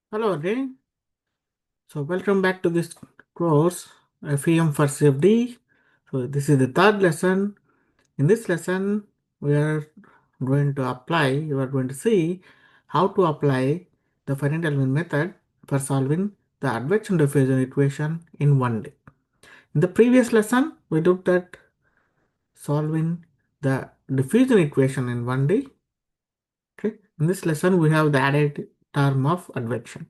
Hello again. So welcome back to this course FEM4CFD. So this is the third lesson. In this lesson, we are going to see how to apply the finite element method for solving the advection-diffusion equation in one day. In the previous lesson, we looked at solving the diffusion equation in one day. Okay. In this lesson, we have the added term of advection.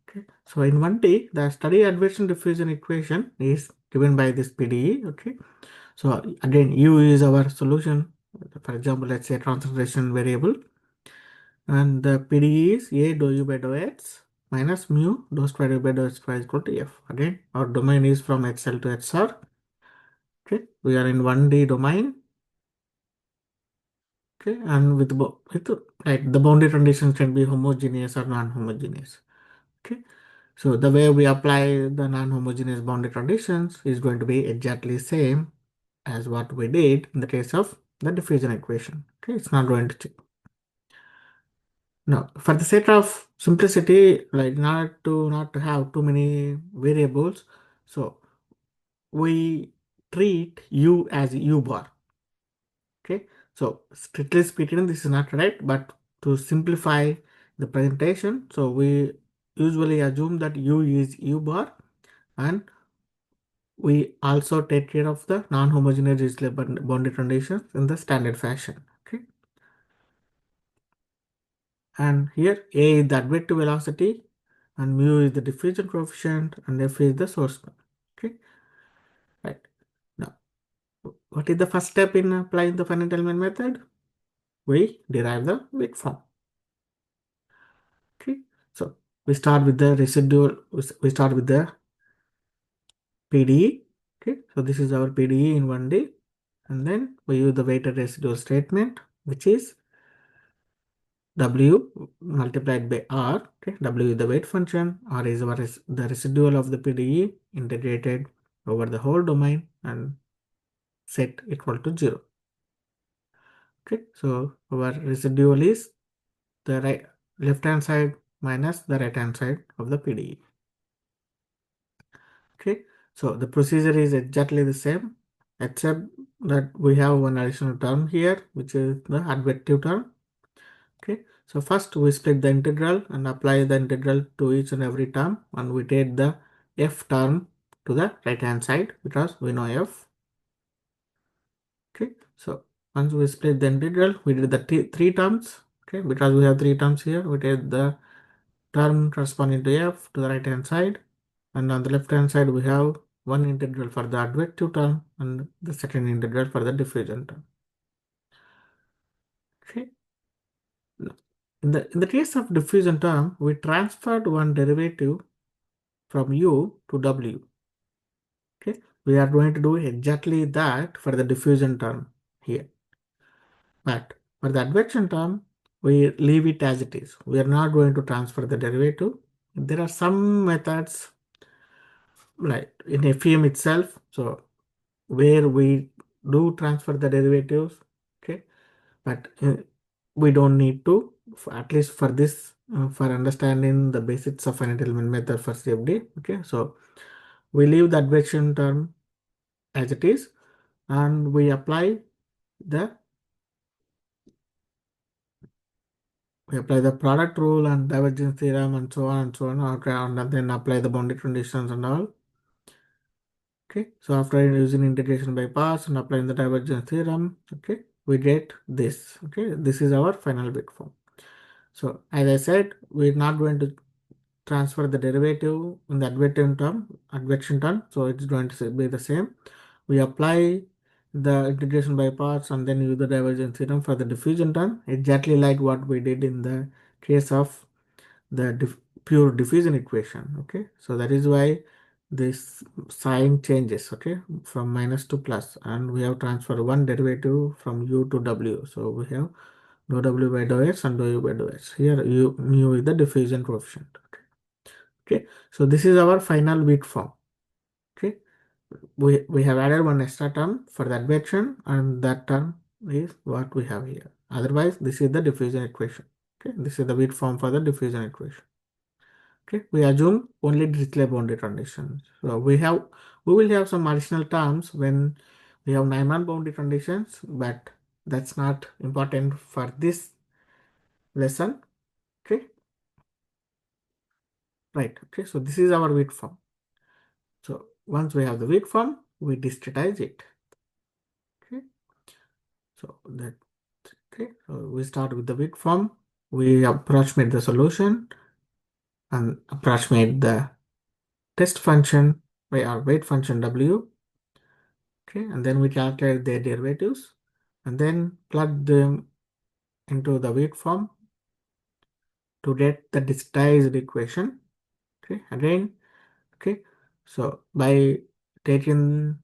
Okay. So in 1D, the study advection diffusion equation is given by this PDE. Okay. So again, U is our solution. For example, let's say concentration variable. And the PDE is A dou U by dou X minus mu dou square U by dou square is equal to F. Again, our domain is from HL to HR. Okay. We are in 1D domain. Okay. And with like the boundary conditions can be homogeneous or non-homogeneous. Okay. So the way we apply the non-homogeneous boundary conditions is going to be exactly same as what we did in the case of the diffusion equation. Okay, it's not going to change. Now, for the sake of simplicity, like not to have too many variables, so we treat u as u bar. Okay, so strictly speaking, this is not correct, but to simplify the presentation, so we usually assume that u is u bar, and we also take care of the non-homogeneous boundary conditions in the standard fashion. Okay, and here A is the advective velocity, and mu is the diffusion coefficient, and F is the source point. Okay, right. Now, what is the first step in applying the finite element method? We derive the weak form. Okay, so we start with the residual. We start with the PDE. Okay, so this is our PDE in 1D, and then we use the weighted residual statement, which is W multiplied by R. Okay, W is the weight function, R is the residual of the PDE integrated over the whole domain and set equal to 0. Okay, so our residual is the left hand side minus the right hand side of the PDE. Okay, so the procedure is exactly the same, except that we have one additional term here, which is the advective term. Okay, so first we split the integral and apply the integral to each and every term, and we take the f term to the right hand side because we know f. Okay, so once we split the integral, we did the three terms. Okay, because we have three terms here, we take the term corresponding to f to the right hand side, and on the left hand side we have one integral for the advective term and the second integral for the diffusion term. Okay. In the case of diffusion term, we transferred one derivative from u to w. Okay, we are going to do exactly that for the diffusion term here. But for the advection term, we leave it as it is. We are not going to transfer the derivative. There are some methods like in FEM itself, so where we do transfer the derivatives. Okay, but we don't need to, at least for this, for understanding the basics of finite element method for CFD. Okay, so we leave the advection term as it is, and we apply the product rule and divergence theorem and so on and so on. Okay, and then apply the boundary conditions and all. Okay, so after using integration by parts and applying the divergence theorem, okay, we get this. Okay, this is our final bit form. So as I said, we're not going to transfer the derivative in the advection term, so it's going to be the same. We apply the integration by parts and then use the divergence theorem for the diffusion term, exactly like what we did in the case of the pure diffusion equation. Okay, so that is why this sign changes, okay, from minus to plus, and we have transferred one derivative from u to w. So we have dou w by dou x and dou u by dou x. Here mu is the diffusion coefficient. Okay, so this is our final weak form. Okay, we have added one extra term for the advection, and that term is what we have here. Otherwise, this is the diffusion equation. Okay, this is the weight form for the diffusion equation. Okay, we assume only Dirichlet boundary conditions. So we will have some additional terms when we have Neumann boundary conditions, but that's not important for this lesson. Okay, right. Okay, so this is our weight form. So once we have the weight form, we discretize it. Okay, so that okay. So we start with the weight form. We approximate the solution and approximate the test function by our weight function W. Okay, and then we calculate their derivatives and then plug them into the weight form to get the disguised equation. Okay, again, okay, so by taking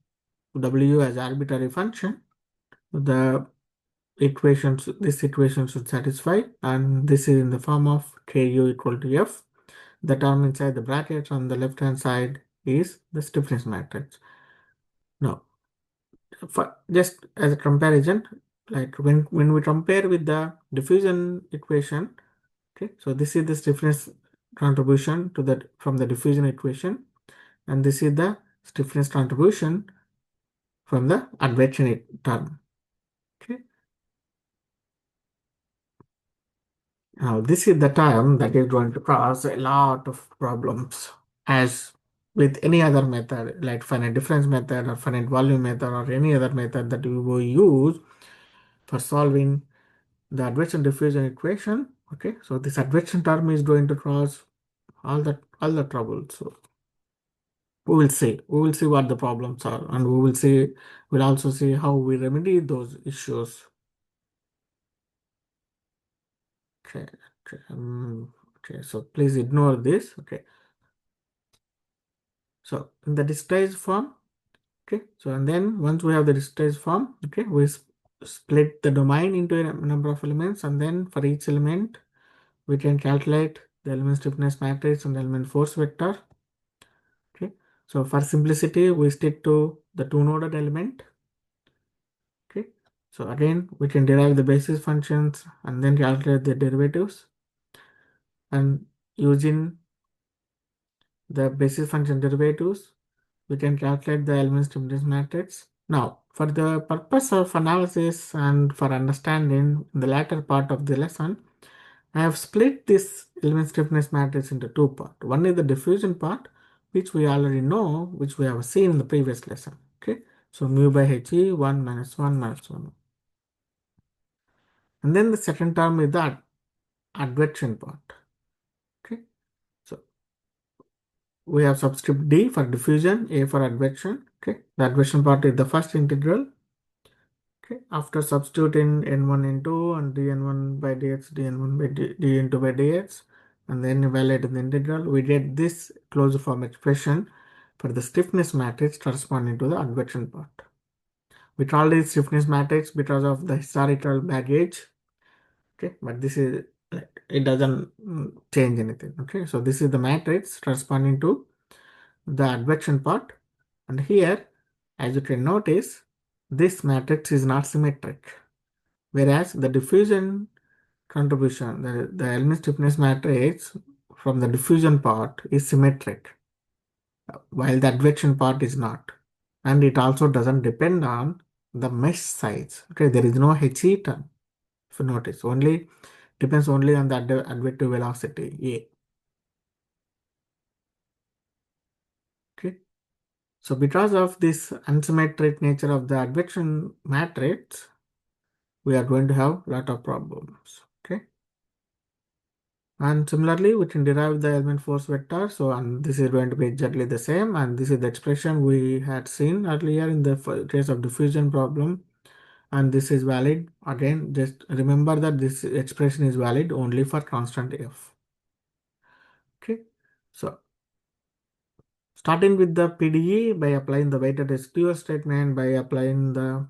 W as arbitrary function, the this equation should satisfy, and this is in the form of Ku equal to F. The term inside the brackets on the left hand side is the stiffness matrix. Now, for just as a comparison, like when we compare with the diffusion equation, okay, so this is the stiffness contribution to the from the diffusion equation, and this is the stiffness contribution from the advection term. Okay, now this is the term that is going to cause a lot of problems, as with any other method like finite difference method or finite volume method or any other method that we will use for solving the advection diffusion equation. Okay, so this advection term is going to cause all the trouble. So we will see what the problems are, and we'll also see how we remedy those issues. Okay, okay, okay, so please ignore this. Okay, so in the disguised form, okay, so and then once we have the disguised form, okay, we split the domain into a number of elements, and then for each element we can calculate the element stiffness matrix and the element force vector. Okay, so for simplicity, we stick to the two-noded element. Okay, so again, we can derive the basis functions and then calculate the derivatives. And using the basis function derivatives, we can calculate the element stiffness matrix. Now, for the purpose of analysis and for understanding the latter part of the lesson, I have split this element stiffness matrix into two parts. One is the diffusion part, which we already know, which we have seen in the previous lesson. Okay, so mu by He 1 minus 1 minus 1. And then the second term is the advection part. Okay, so we have subscript D for diffusion, A for advection. Okay, the advection part is the first integral. Okay, after substituting n1 n2 and dn1 by dx, dn1 by dn2 by dx, and then evaluating the integral, we get this closed form expression for the stiffness matrix corresponding to the advection part. We call this stiffness matrix because of the historical baggage. Okay, but this is it doesn't change anything. Okay, so this is the matrix corresponding to the advection part, and here, as you can notice, this matrix is not symmetric, whereas the diffusion contribution, the element stiffness matrix from the diffusion part is symmetric, while the advection part is not. And it also doesn't depend on the mesh size. Okay, there is no HE term, if you notice, only depends only on the advective velocity, A. Okay, so because of this unsymmetric nature of the advection matrix, we are going to have a lot of problems. Okay, and similarly we can derive the element force vector. So and this is going to be exactly the same, and this is the expression we had seen earlier in the case of diffusion problem, and this is valid. Again, just remember that this expression is valid only for constant F. Okay, so starting with the PDE by applying the weighted residual statement, by applying the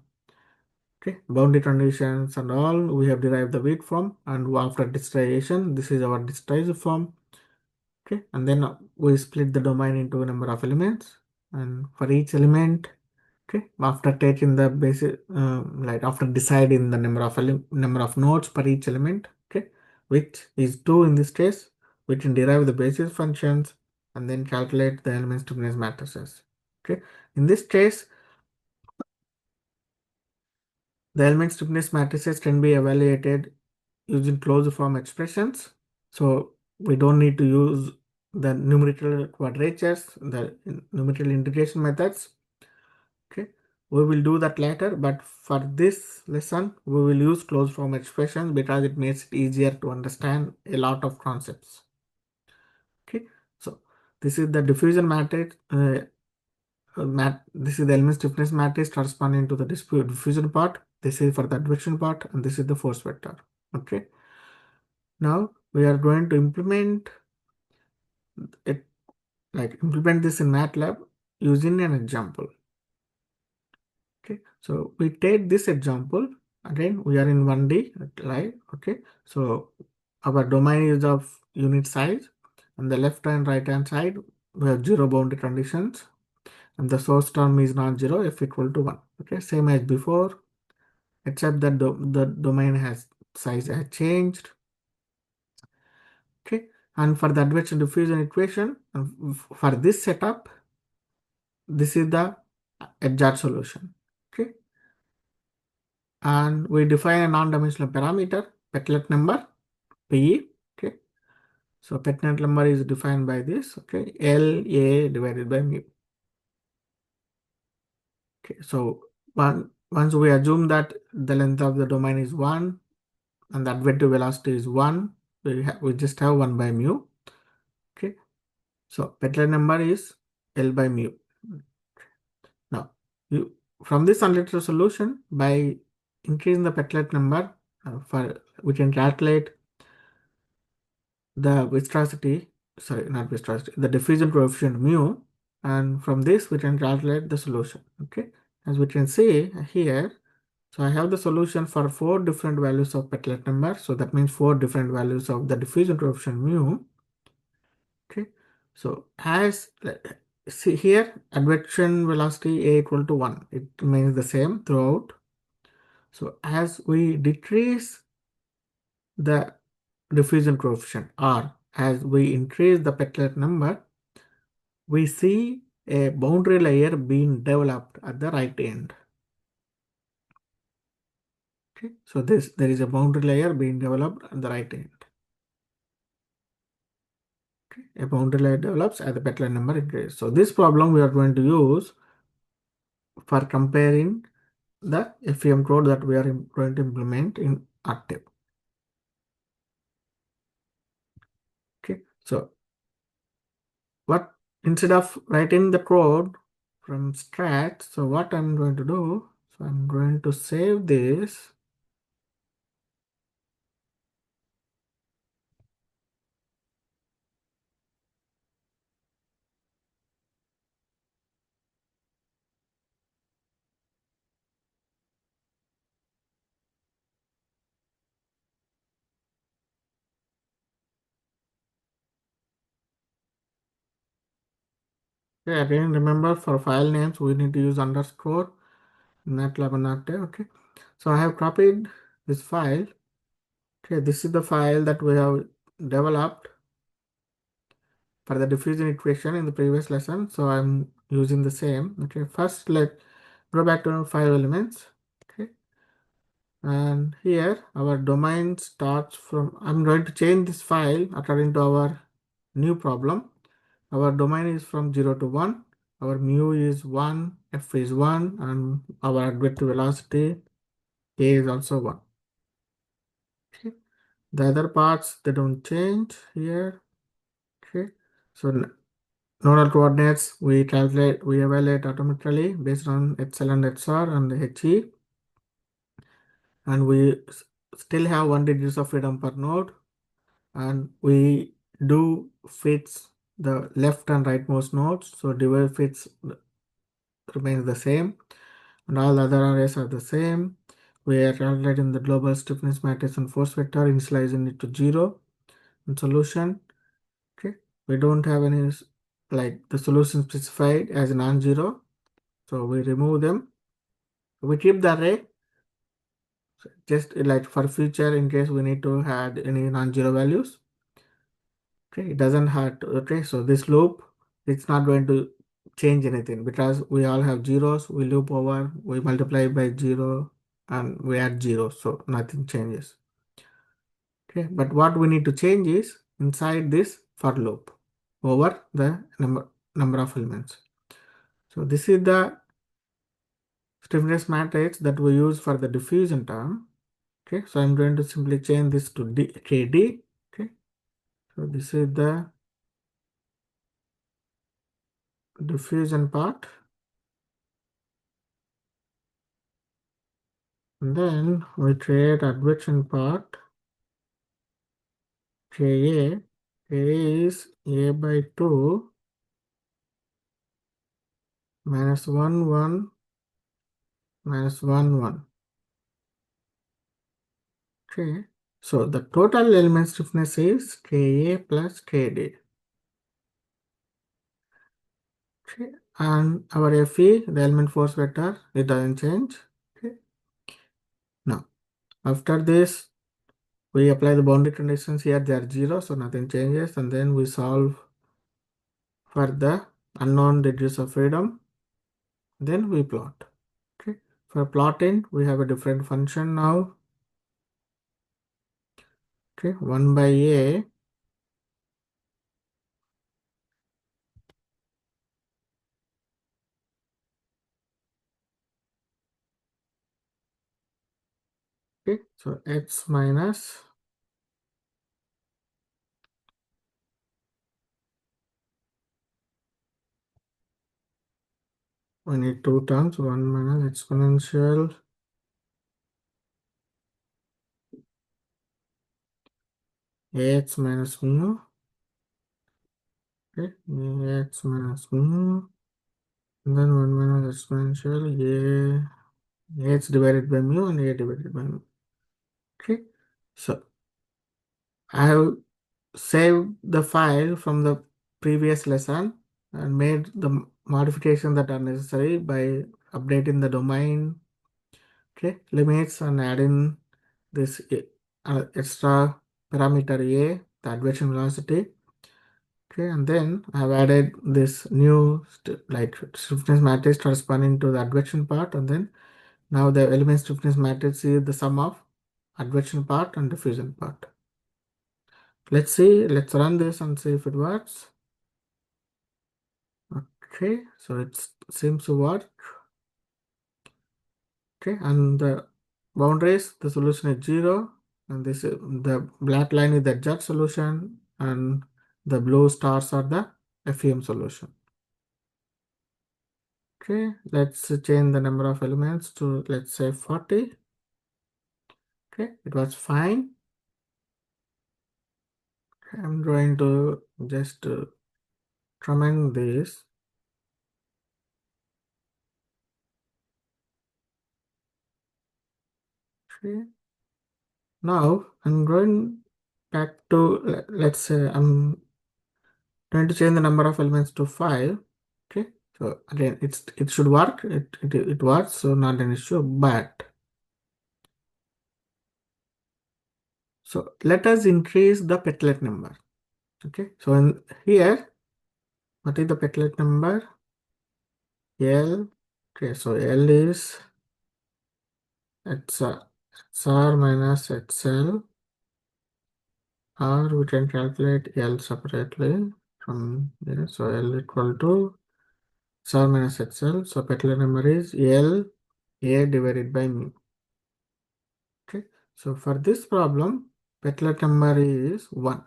boundary conditions and all, we have derived the weight form, and after discretization, this is our discretized form. Okay, and then we split the domain into a number of elements, and for each element, okay, after taking the basic, like after deciding the number of nodes per each element, okay, which is 2 in this case, we can derive the basis functions and then calculate the element stiffness matrices. Okay, in this case, the element stiffness matrices can be evaluated using closed form expressions. So we don't need to use the numerical quadratures, the numerical integration methods. Okay, we will do that later, but for this lesson, we will use closed form expressions because it makes it easier to understand a lot of concepts. Okay, so this is the diffusion matrix. This is the element stiffness matrix corresponding to the diffusion part. This is for the advection part, and this is the force vector. Okay, now we are going to implement it, implement this in MATLAB using an example. Okay, so we take this example. Again, we are in 1D, right? Okay, so our domain is of unit size. On the left and right hand side, we have zero boundary conditions, and the source term is non-zero if equal to 1. Okay, same as before, except that the domain size has changed. Okay, and for the advection diffusion equation, for this setup, this is the exact solution. Okay, and we define a non-dimensional parameter, Petlet number, Pe. Okay, so Petlet number is defined by this. Okay, La divided by mu. Okay, so once we assume that the length of the domain is 1 and the advective velocity is 1, we just have 1 by mu. Okay, so Petlet number is L by mu. Now, from this analytical solution, by increasing the Petlet number, we can calculate the viscosity, sorry, not viscosity, the diffusion coefficient mu, and from this we can calculate the solution. Okay, as we can see here, so I have the solution for 4 different values of Petlet number, so that means 4 different values of the diffusion coefficient mu. Okay, so as see here, advection velocity A equal to 1, it remains the same throughout. So as we decrease the diffusion coefficient, or as we increase the Petlet number, we see a boundary layer being developed at the right end. Okay, so there is a boundary layer being developed at the right end. Okay, a boundary layer develops as the Petlet number increases. So this problem we are going to use for comparing the FEM code that we are going to implement in Octave. Okay, so instead of writing the code from scratch, so what I'm going to do, so I'm going to save this. Okay, again, remember for file names, we need to use underscore MATLAB and Octave. Okay, so I have copied this file. Okay, this is the file that we have developed for the diffusion equation in the previous lesson. So I'm using the same. Okay, first let's go back to 5 elements. Okay, and here our domain starts from, I'm going to change this file according to our new problem. Our domain is from 0 to 1. Our mu is 1, f is 1, and our advective velocity a is also 1. Okay. The other parts, they don't change here. Okay. So nodal coordinates we evaluate automatically based on epsilon xr and he, and we still have 1 degrees of freedom per node, and we do fits the left and rightmost nodes. So divide fits remains the same, and all the other arrays are the same. We are calculating the global stiffness matrix and force vector, initializing it to 0 in solution. Okay, we don't have any the solution specified as non-zero, so we remove them. We keep the array. So just like for future, in case we need to add any non-zero values, okay, it doesn't have to, okay, so this loop, it's not going to change anything because we all have zeros, we loop over, we multiply by 0 and we add 0, so nothing changes. Okay, but what we need to change is inside this for loop over the number of elements. So this is the stiffness matrix that we use for the diffusion term. Okay, so I'm going to simply change this to KD. Okay, so this is the diffusion part. And then we create advection part. KA. KA is A by 2 minus 1, 1 minus 1, 1. Okay, so the total element stiffness is Ka plus Kd. Okay, and our Fe, the element force vector, it doesn't change. Okay, now after this, we apply the boundary conditions here, they are 0, so nothing changes, and then we solve for the unknown degrees of freedom, then we plot. Okay, for plotting, we have a different function now. Okay, 1 by A. Okay, so x minus we need two terms, 1 minus exponential ax minus mu. Okay, ax minus mu. And then 1 minus exponential ax divided by mu and a divided by mu. Okay, so I have saved the file from the previous lesson and made the modifications that are necessary by updating the domain, okay, limits and adding this extra parameter a, the advection velocity. Okay, and then I've added this new like stiffness matrix corresponding to the advection part, and then now the element stiffness matrix is the sum of advection part and diffusion part. Let's see, let's run this and see if it works. Okay, so it seems to work. Okay, and the boundaries, the solution is 0, and this is the black line is the Z solution, and the blue stars are the FEM solution. Okay, let's change the number of elements to, let's say, 40. Okay, it was fine. I'm going to just comment this. Okay, now I'm going back to, let's say, I'm going to change the number of elements to 5. Okay, so again, it should work. It works, so not an issue. But so let us increase the petlet number. Okay, so in here, what is the petlet number? L. Okay, so L is XR minus XL, or we can calculate L separately from here. So L equal to XR minus XL. So petlet number is L A divided by mu. Okay, so for this problem, petlet number is 1.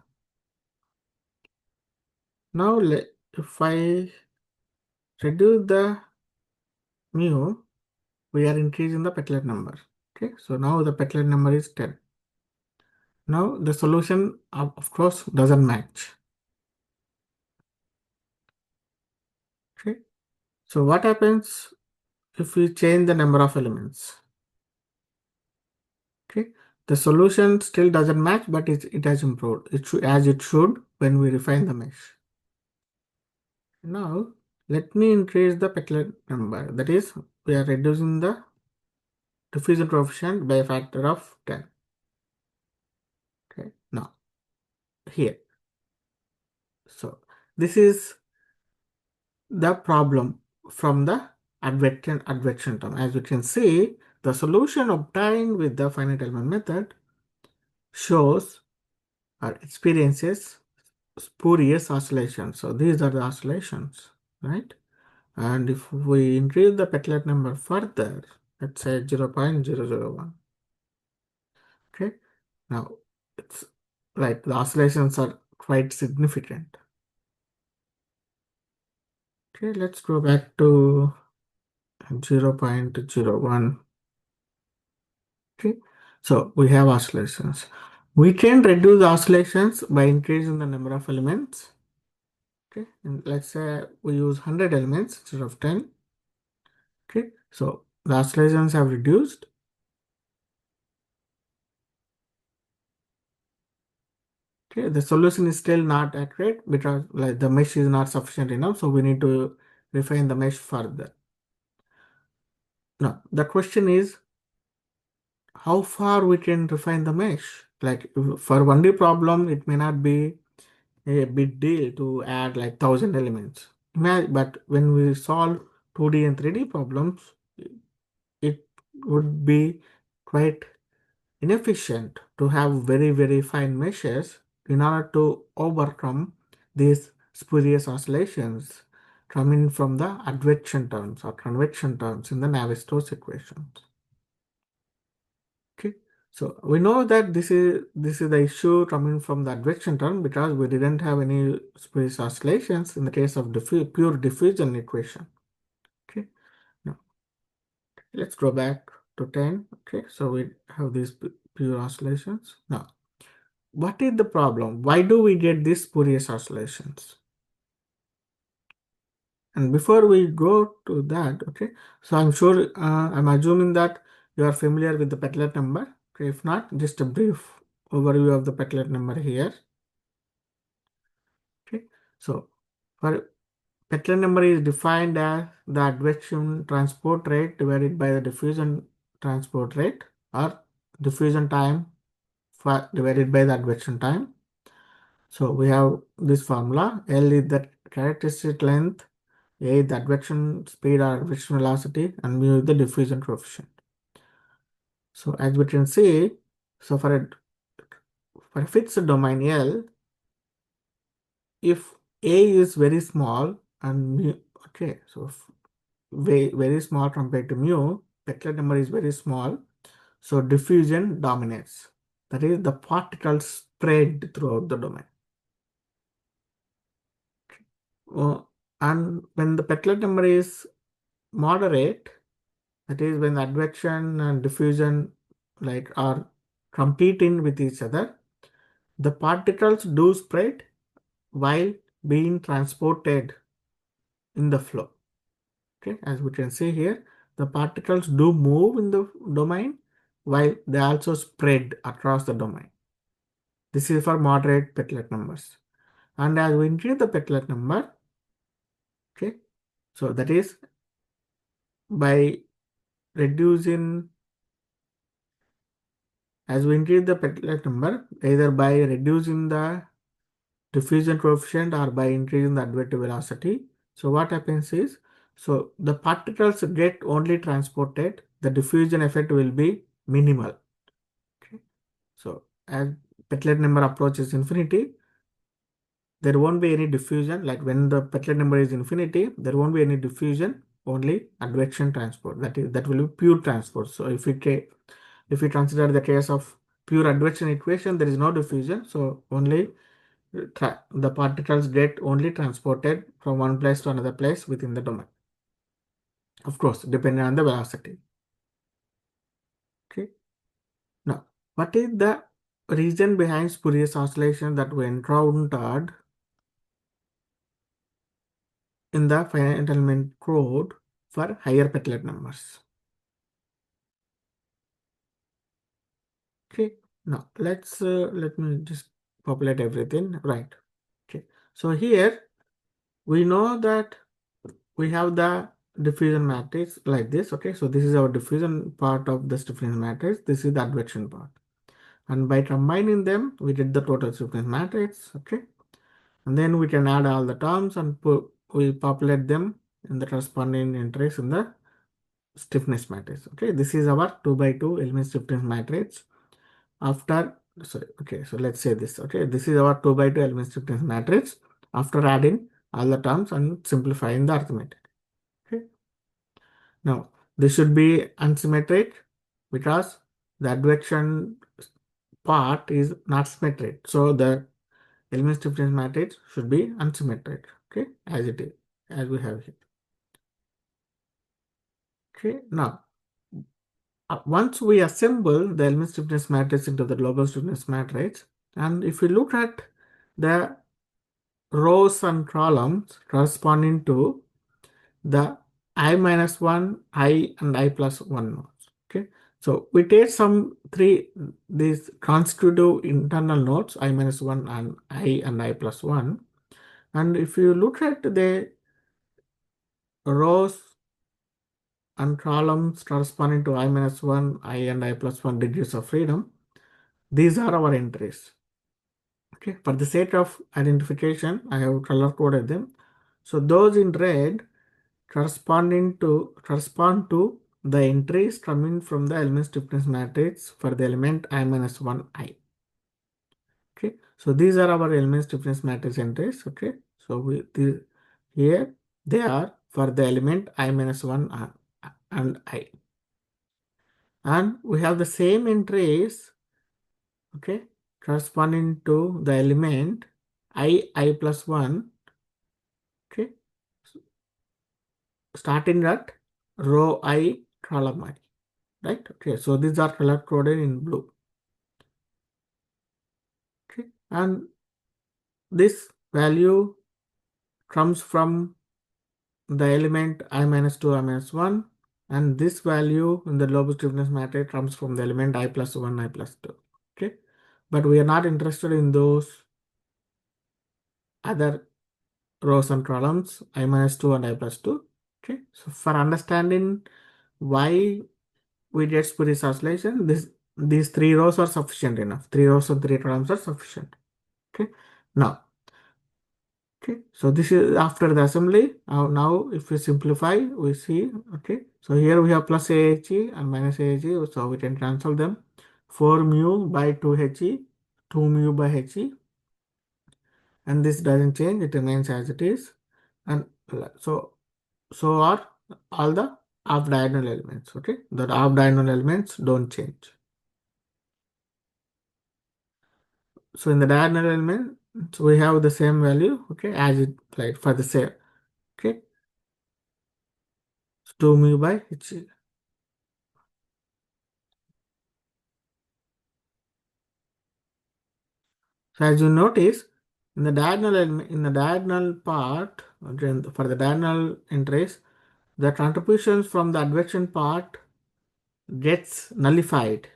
Now, if I reduce the mu, we are increasing the petlet number. Okay, so now the petlet number is 10. Now the solution, of course, doesn't match. Okay, so what happens if we change the number of elements? Okay, the solution still doesn't match, but it has improved. It should, as it should when we refine the mesh. Now let me increase the petlet number. That is, we are reducing the diffusion coefficient by a factor of 10. Okay, now here. So this is the problem from the advection term. As you can see, the solution obtained with the finite element method shows or experiences spurious oscillations. So these are the oscillations, right? And if we increase the petlett number further, let's say 0.001, okay, now it's like the oscillations are quite significant. Okay, let's go back to 0.01. Okay, so we have oscillations. We can reduce oscillations by increasing the number of elements. Okay, and let's say we use 100 elements instead of 10. Okay, so the oscillations have reduced. Okay, the solution is still not accurate because like the mesh is not sufficient enough, so we need to refine the mesh further. Now the question is how far we can refine the mesh. Like for 1D problem, it may not be a big deal to add like 1,000 elements. But when we solve 2D and 3D problems, it would be quite inefficient to have very fine meshes in order to overcome these spurious oscillations coming from the advection terms or convection terms in the Navier-Stokes equations. Okay, so we know that this is the issue coming from the advection term because we didn't have any spurious oscillations in the case of pure diffusion equation. Okay, now let's go back to 10. Okay, so we have these pure oscillations. Now, what is the problem? Why do we get these spurious oscillations? And before we go to that, okay, so I'm sure I'm assuming that you are familiar with the petlett number. Okay, if not, just a brief overview of the petlett number here. Okay, so for petlett number is defined as the advection transport rate divided by the diffusion transport rate or diffusion time divided by the advection time. So we have this formula. L is the characteristic length, A is the advection speed or advection velocity, and mu is the diffusion coefficient. So as we can see, so for a fixed domain L, if A is very small and mu, okay, so very small compared to mu, petlett number is very small, so diffusion dominates. That is, the particles spread throughout the domain. And when the petlett number is moderate, that is when advection and diffusion like are competing with each other, the particles do spread while being transported in the flow. Okay, as we can see here, the particles do move in the domain while they also spread across the domain. This is for moderate petlett numbers. And as we increase the petlett number, okay, so that is by reducing, as we increase the petlett number, either by reducing the diffusion coefficient or by increasing the additive velocity. So what happens is, so the particles get only transported, the diffusion effect will be minimal. Okay. So as petlett number approaches infinity, there won't be any diffusion. Like when the petlett number is infinity, there won't be any diffusion, only advection transport. That will be pure transport. So if we consider the case of pure advection equation, there is no diffusion. So only the particles get only transported from one place to another place within the domain. Of course, depending on the velocity. Okay. Now, what is the reason behind spurious oscillation that we encountered in the finite element code for higher petlett numbers? Okay. Now, let me just populate everything. Right. Okay. So here we know that we have the diffusion matrix like this. Okay, so this is our diffusion part of the stiffness matrix. This is the advection part. And by combining them, we get the total stiffness matrix. Okay, and then we can add all the terms and we populate them in the corresponding entries in the stiffness matrix. Okay, this is our 2 by 2 element stiffness matrix. After, sorry, okay, so let's say this. Okay, this is our 2 by 2 element stiffness matrix after adding all the terms and simplifying the arithmetic. Okay, now this should be unsymmetric because the advection part is not symmetric. So the element stiffness matrix should be unsymmetric. Okay, as it is, as we have here. Okay, now once we assemble the element stiffness matrix into the global stiffness matrix, and if we look at the rows and columns corresponding to the I minus 1, I and I plus 1 nodes. Okay, so we take these constitutive internal nodes I minus 1 and I plus 1, and if you look at the rows and columns corresponding to I minus 1, I and I plus 1 degrees of freedom, these are our entries. Okay, for the sake of identification, I have color coded them. So those in red correspond to the entries coming from the element stiffness matrix for the element I minus 1 I. Okay, so these are our element stiffness matrix entries. Okay, so here they are for the element I minus 1 and I. And we have the same entries, okay, corresponding to the element I plus 1, okay, starting at row I, column I, right? Okay, so these are color coded in blue. Okay, and this value comes from the element I minus 2, I minus 1, and this value in the global stiffness matrix comes from the element I plus 1, I plus 2. Okay, but we are not interested in those other rows and columns I minus 2 and I plus 2. Okay, so for understanding why we get spurious oscillation, these three rows are sufficient enough. Three rows and three columns are sufficient. Okay, now, okay, so this is after the assembly. Now if we simplify, we see, okay, so here we have plus AHE and minus AHE, so we can cancel them. 4 mu by 2 HE, 2 mu by HE, and this doesn't change, it remains as it is. And so are all the off diagonal elements. Okay, the off diagonal elements don't change. So in the diagonal element, so we have the same value, okay, as it like for the same, okay, 2 mu by h. So as you notice, in the diagonal element, in the diagonal part, okay, for the diagonal entries, the contributions from the advection part gets nullified.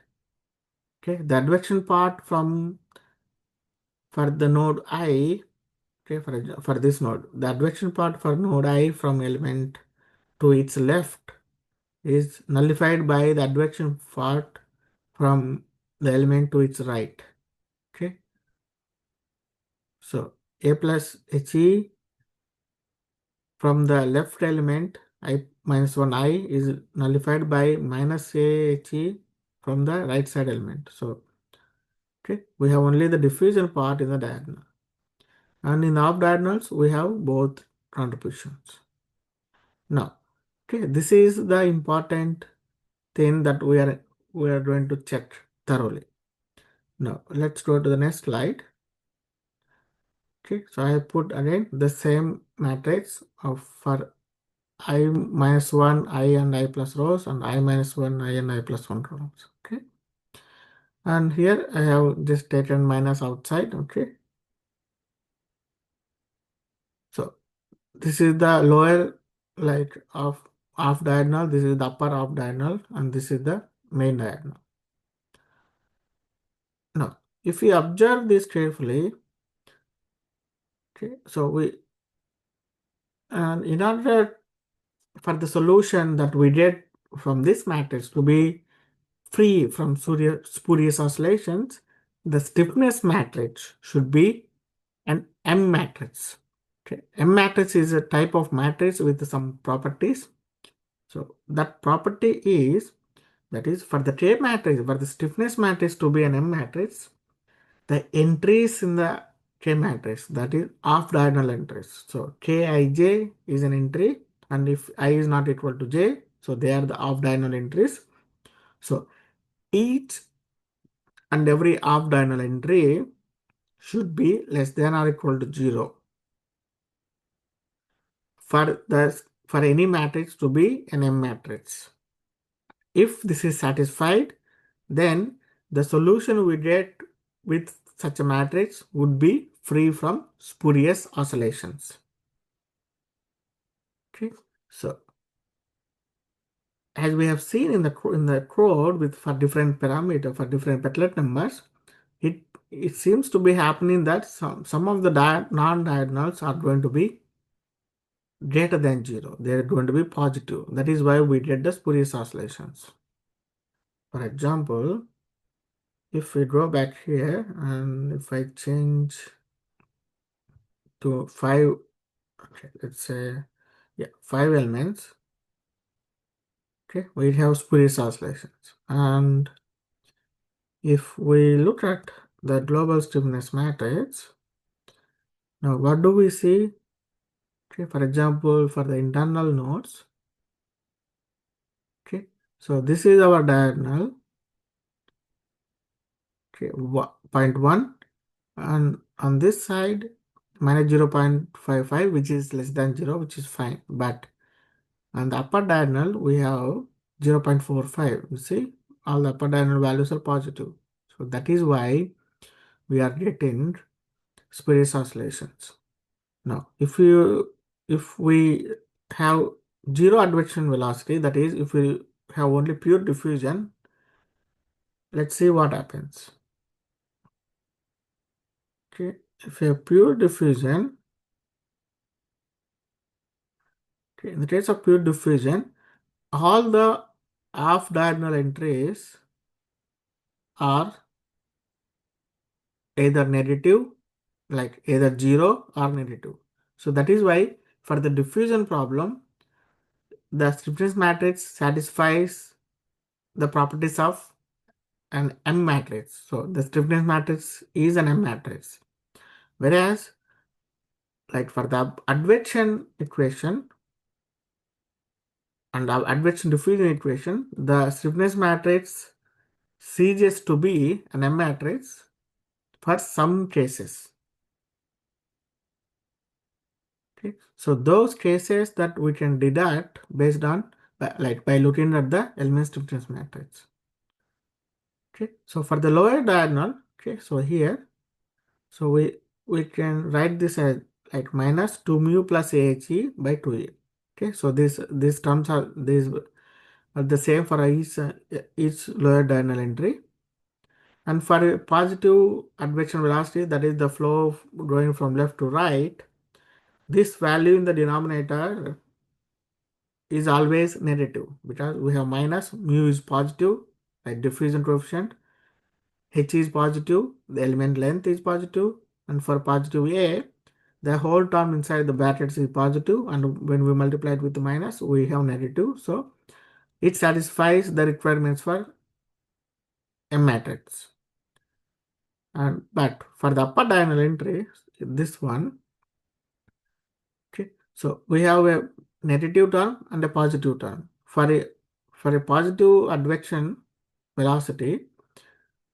Okay, the advection part for the node I, okay, for this node, the advection part for node I from element to its left is nullified by the advection part from the element to its right. Okay, so A plus HE from the left element I minus 1 I is nullified by minus AHE from the right side element. So, okay, we have only the diffusion part in the diagonal. And in the off diagonals, we have both contributions. Now, okay, this is the important thing that we are going to check thoroughly. Now, let's go to the next slide. Okay, so I put again the same matrix of for I minus 1, I and I plus rows, and I minus 1, I and I plus 1 columns. Okay, and here I have just taken minus outside. Okay, so this is the lower like of half diagonal, this is the upper half diagonal, and this is the main diagonal. Now, if we observe this carefully, okay, so and in order for the solution that we get from this matrix to be free from spurious oscillations, the stiffness matrix should be an M matrix. Okay. M matrix is a type of matrix with some properties. So that property is, that is, for the K matrix, for the stiffness matrix to be an M matrix, the entries in the K matrix, that is off diagonal entries. So Kij is an entry, and if I is not equal to j, so they are the off diagonal entries. So each and every off diagonal entry should be less than or equal to 0 for any matrix to be an M matrix. If this is satisfied, then the solution we get with such a matrix would be free from spurious oscillations. Okay, so as we have seen in the code with for different parameter for different Petlet numbers, it seems to be happening that some of the non-diagonals are going to be greater than 0. They are going to be positive. That is why we get the spurious oscillations. For example, if we go back here and if I change to 5, okay, let's say, yeah, 5 elements, okay, we have spurious oscillations. And if we look at the global stiffness matrix, now what do we see? Okay, for example, for the internal nodes, okay, so this is our diagonal, okay, 0.1, and on this side minus 0.55, which is less than 0, which is fine, but on the upper diagonal we have 0.45. You see, all the upper diagonal values are positive, so that is why we are getting spurious oscillations. Now if we have zero advection velocity, that is if we have only pure diffusion, let's see what happens. Okay, if you have pure diffusion, okay, in the case of pure diffusion, all the off diagonal entries are either negative, like either 0 or negative. So that is why for the diffusion problem, the stiffness matrix satisfies the properties of an M matrix. So the stiffness matrix is an M matrix. Whereas, like for the advection equation and the advection diffusion equation, the stiffness matrix ceases to be an M matrix for some cases. Okay, so those cases that we can deduct based on by looking at the element stiffness matrix. Okay, so for the lower diagonal, okay, so here, so we can write this as like minus 2 mu plus AHE by 2A. Okay, so these terms are the same for each lower diagonal entry. And for a positive advection velocity, that is the flow going from left to right, this value in the denominator is always negative because we have minus, mu is positive, like diffusion coefficient, h is positive, the element length is positive, and for positive A, the whole term inside the brackets is positive, and when we multiply it with the minus, we have negative. So it satisfies the requirements for M matrix. And but for the upper diagonal entry, this one, okay, so we have a negative term and a positive term. For a positive advection velocity,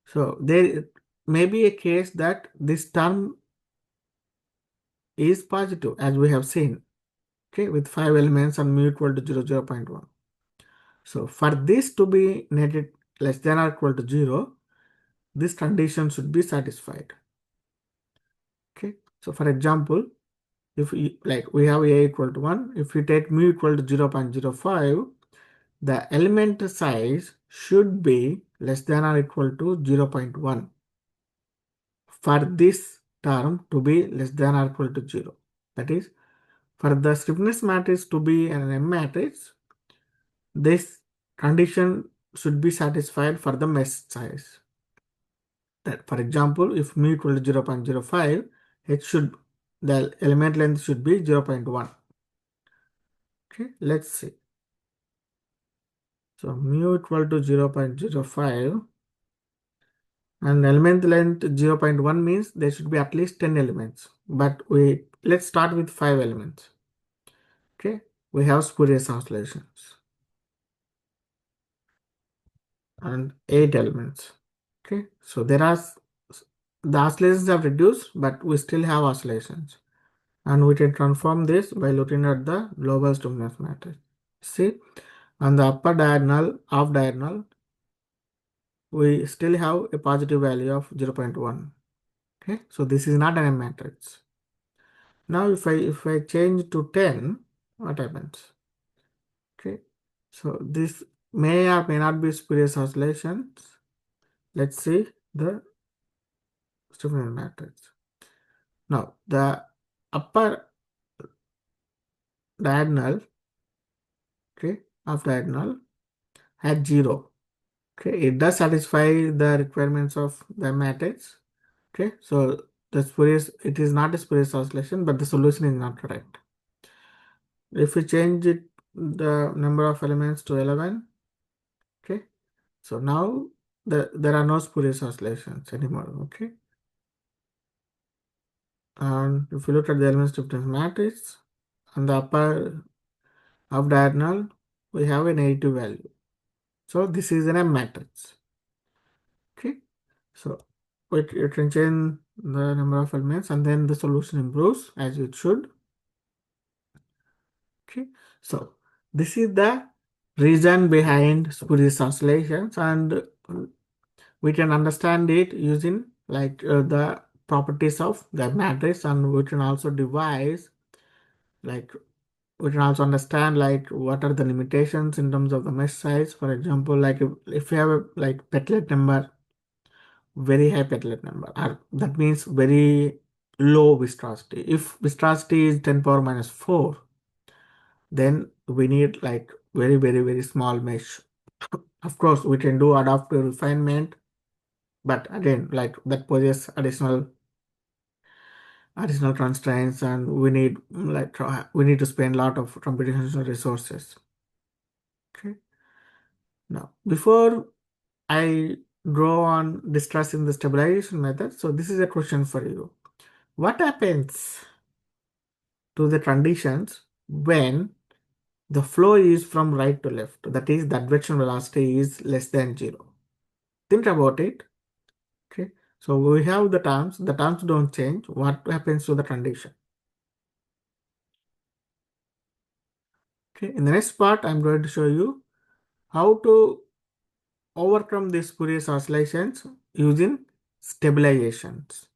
so there may be a case that this term is positive, as we have seen, okay, with 5 elements and mu equal to 0, 0.1. So for this to be netted less than or equal to 0, this condition should be satisfied. Okay, so for example, if we have a equal to 1, if we take mu equal to 0.05, the element size should be less than or equal to 0.1 for this term to be less than or equal to 0. That is, For the stiffness matrix to be an M matrix, this condition should be satisfied for the mesh size. That, for example, if mu equal to 0.05, the element length should be 0.1. Okay, let's see. So mu equal to 0.05 and element length 0.1 means there should be at least 10 elements. But let's start with 5 elements. Okay, we have spurious oscillations and 8 elements. Okay, so the oscillations have reduced, but we still have oscillations. And we can transform this by looking at the global stiffness matrix. See, on the upper diagonal, off diagonal, we still have a positive value of 0.1. Okay, so this is not an M matrix. Now if I change to 10, what happens? Okay, so this may or may not be spurious oscillations. Let's see the stiffness matrix. Now the upper diagonal, okay, of diagonal had 0. Okay, it does satisfy the requirements of the matrix. Okay, so it is not a spurious oscillation, but the solution is not correct. If we change it, the number of elements to 11, okay, so now there are no spurious oscillations anymore. Okay, and if you look at the element stiffness matrix on the upper of diagonal, we have a negative value. So this is an M matrix. Okay, so you can change the number of elements and then the solution improves as it should. Okay, so this is the reason behind spurious oscillations, and we can understand it using the properties of the matrix, and we can also devise like we can also understand what are the limitations in terms of the mesh size. For example, if you have a petalite number, very high petalite number, or that means very low viscosity. If viscosity is 10 power minus 4, then we need very, very, very small mesh. Of course, we can do adaptive refinement, but again, that poses additional constraints, and we need to spend a lot of computational resources. Okay. Now, before I go on discussing the stabilization method, so this is a question for you. What happens to the conditions when the flow is from right to left? That is, the advection velocity is less than 0. Think about it. Okay. So we have the terms don't change. What happens to the condition? Okay. In the next part, I'm going to show you how to overcome these spurious oscillations using stabilizations.